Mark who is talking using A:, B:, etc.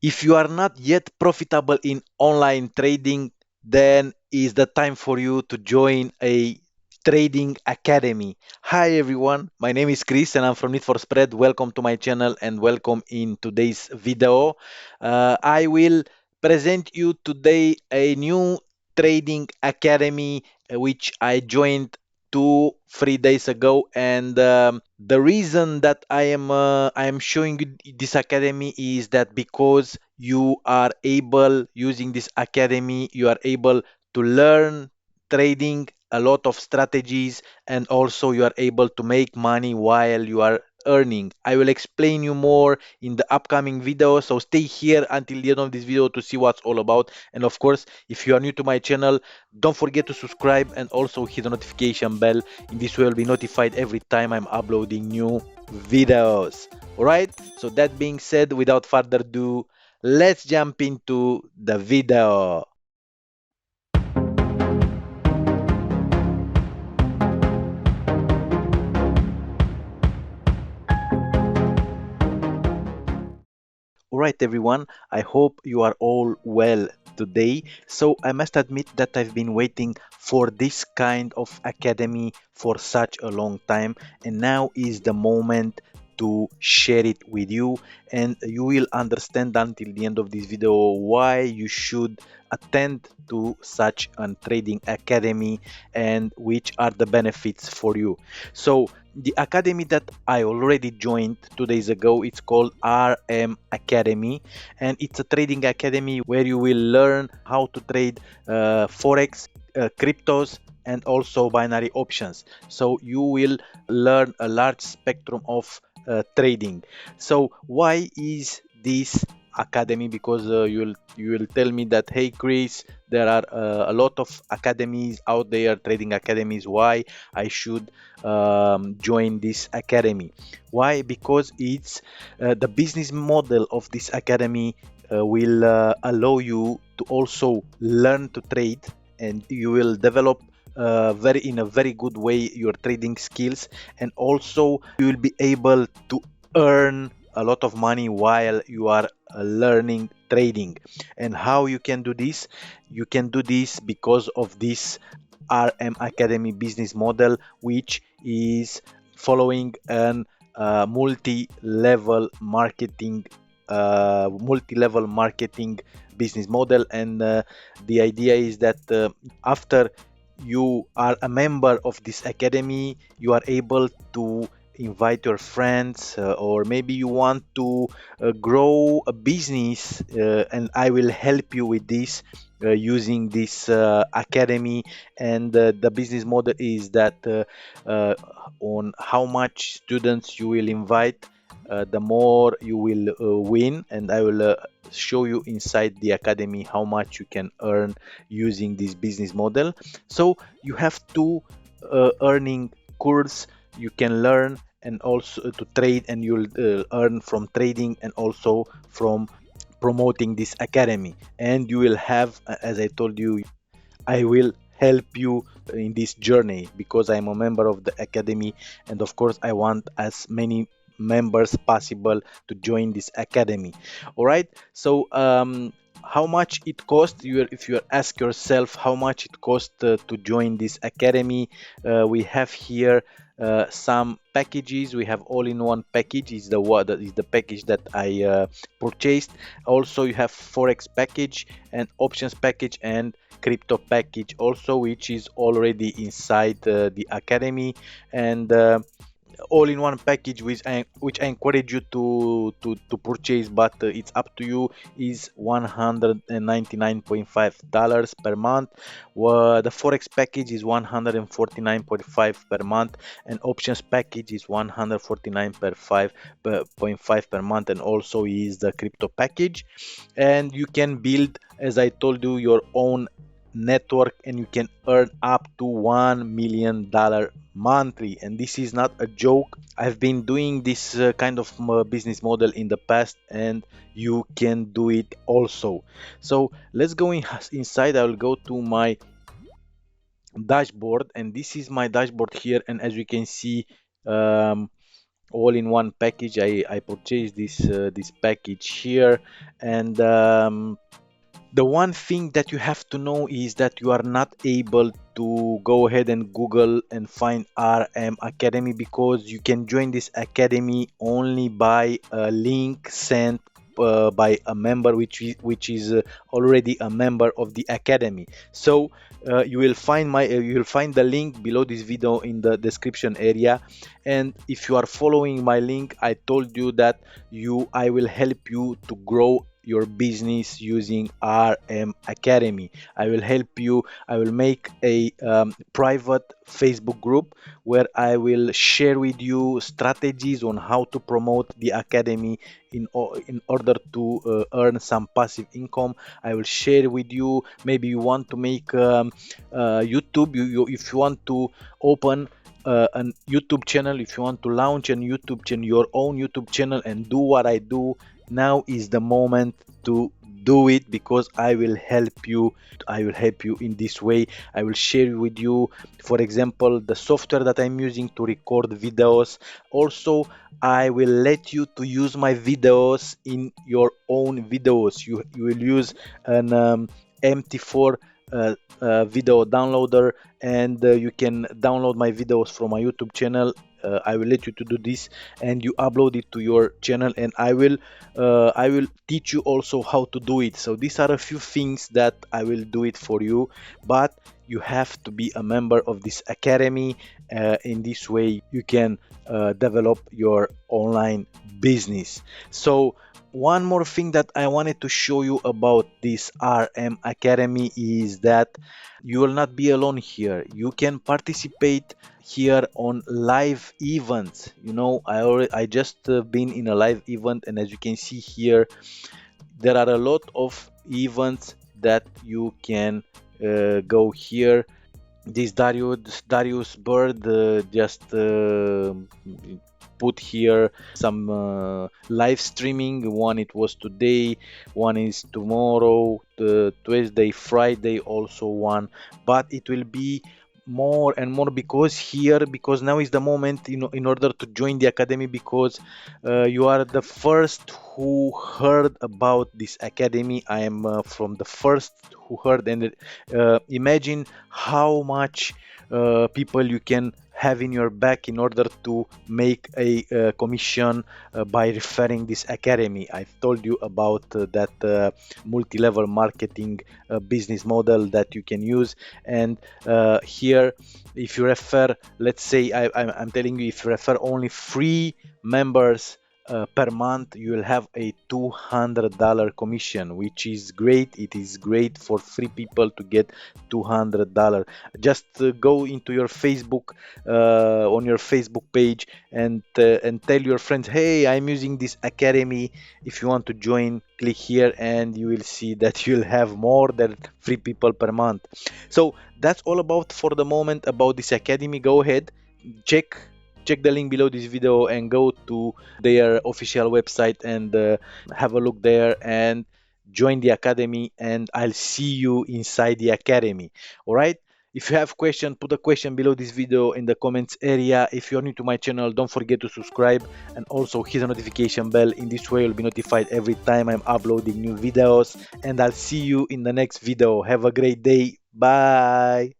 A: If you are not yet profitable in online trading, then is the time for you to join a trading academy. Hi everyone, my name is Chris and I'm from Need for Spread. Welcome to my channel and welcome in today's video. I will present you today a new trading academy which I joined 2 3 days ago, and the reason that I am showing you this academy is that because you are able, using this academy, you are able to learn trading, a lot of strategies, and also you are able to make money while you are earning. I will explain you more in the upcoming video, so stay here until the end of this video to see what's all about. And of course, if you are new to my channel, don't forget to subscribe and also hit the notification bell. In this way, you'll be notified every time I'm uploading new videos. Alright, so that being said, without further ado, let's jump into the video. All right, everyone. I hope you are all well today. So, I must admit that I've been waiting for this kind of academy for such a long time, and now is the moment to share it with you. And you will understand until the end of this video why you should attend to such a trading academy and which are the benefits for you. So, the academy that I already joined 2 days ago, it's called RM Academy, and it's a trading academy where you will learn how to trade forex, cryptos, and also binary options. So you will learn a large spectrum of trading. So why is this academy? Because you will tell me that, hey Chris, there are a lot of academies out there, trading academies. Why I should join this academy? Why? Because it's the business model of this academy will allow you to also learn to trade, and you will develop very in a very good way your trading skills, and also you will be able to earn a lot of money while you are learning trading. And how you can do this? You can do this because of this RM Academy business model, which is following an multi-level marketing business model. And the idea is that after you are a member of this academy, you are able to invite your friends, or maybe you want to grow a business, and I will help you with this using this academy. And the business model is that uh, on how much students you will invite, the more you will win. And I will show you inside the academy how much you can earn using this business model. So you have two earning course. You can learn and also to trade, and you'll earn from trading and also from promoting this academy. And you will have, as I told you, I will help you in this journey because I'm a member of the academy, and of course I want as many members possible to join this academy. All right, so how much it costs? If you ask yourself how much it costs to join this academy, we have here some packages. We have all-in-one package is the what that is the package that I purchased. Also you have forex package and options package and crypto package also, which is already inside the academy. And all in one package, which I encourage you to purchase, but it's up to you, is $199.5 per month. The forex package is 149.5 per month, and options package is 149.5 per month, and also is the crypto package. And you can build, as I told you, your own network, and you can earn up to $1 million monthly. And this is not a joke. I've been doing this kind of business model in the past, and you can do it also. So let's go inside. I will go to my dashboard, and this is my dashboard here. And as you can see, um, all in one package. I purchased this package here, and the one thing that you have to know is that you are not able to go ahead and Google and find RM Academy, because you can join this academy only by a link sent by a member which is already a member of the academy. So you will find the link below this video in the description area, and if you are following my link, I told you that I will help you to grow your business using RM Academy. I will help you. I will make a private Facebook group where I will share with you strategies on how to promote the academy in order to earn some passive income. I will share with you. Maybe you want to make YouTube. If you want to open a YouTube channel, if you want to launch a YouTube channel, your own YouTube channel, and do what I do, now is the moment to do it, because I will help you. I will help you in this way. I will share with you, for example, the software that I'm using to record videos. Also, I will let you to use my videos in your own videos. You will use an MT4 video downloader, and you can download my videos from my YouTube channel. I will let you to do this, and you upload it to your channel, and I will teach you also how to do it. So these are a few things that I will do it for you, but you have to be a member of this academy. In this way you can develop your online business. So one more thing that I wanted to show you about this RM Academy is that you will not be alone here. You can participate here on live events. I just been in a live event, and as you can see here, there are a lot of events that you can go here. This Darius Bird just put here some live streaming. One it was today, one is tomorrow, the Tuesday, Friday also one, but it will be more and more, because now is the moment, in order to join the academy, because you are the first who heard about this academy. I am from the first who heard, and imagine how much people you can have in your back in order to make a commission by referring this academy. I've told you about that multi-level marketing business model that you can use, and here, if you refer, let's say, I'm telling you, if you refer only 3 members per month, you will have a $200 commission, which is great. It is great for 3 people to get $200. Just go into your Facebook, on your Facebook page, and tell your friends, hey, I'm using this academy. If you want to join, click here, and you will see that you'll have more than 3 people per month. So that's all about for the moment about this academy. Go ahead, check check the link below this video and go to their official website, and have a look there and join the academy, and I'll see you inside the academy. All right, if you have question, put a question below this video in the comments area. If you're new to my channel, don't forget to subscribe, and also hit the notification bell. In this way you'll be notified every time I'm uploading new videos, and I'll see you in the next video. Have a great day. Bye.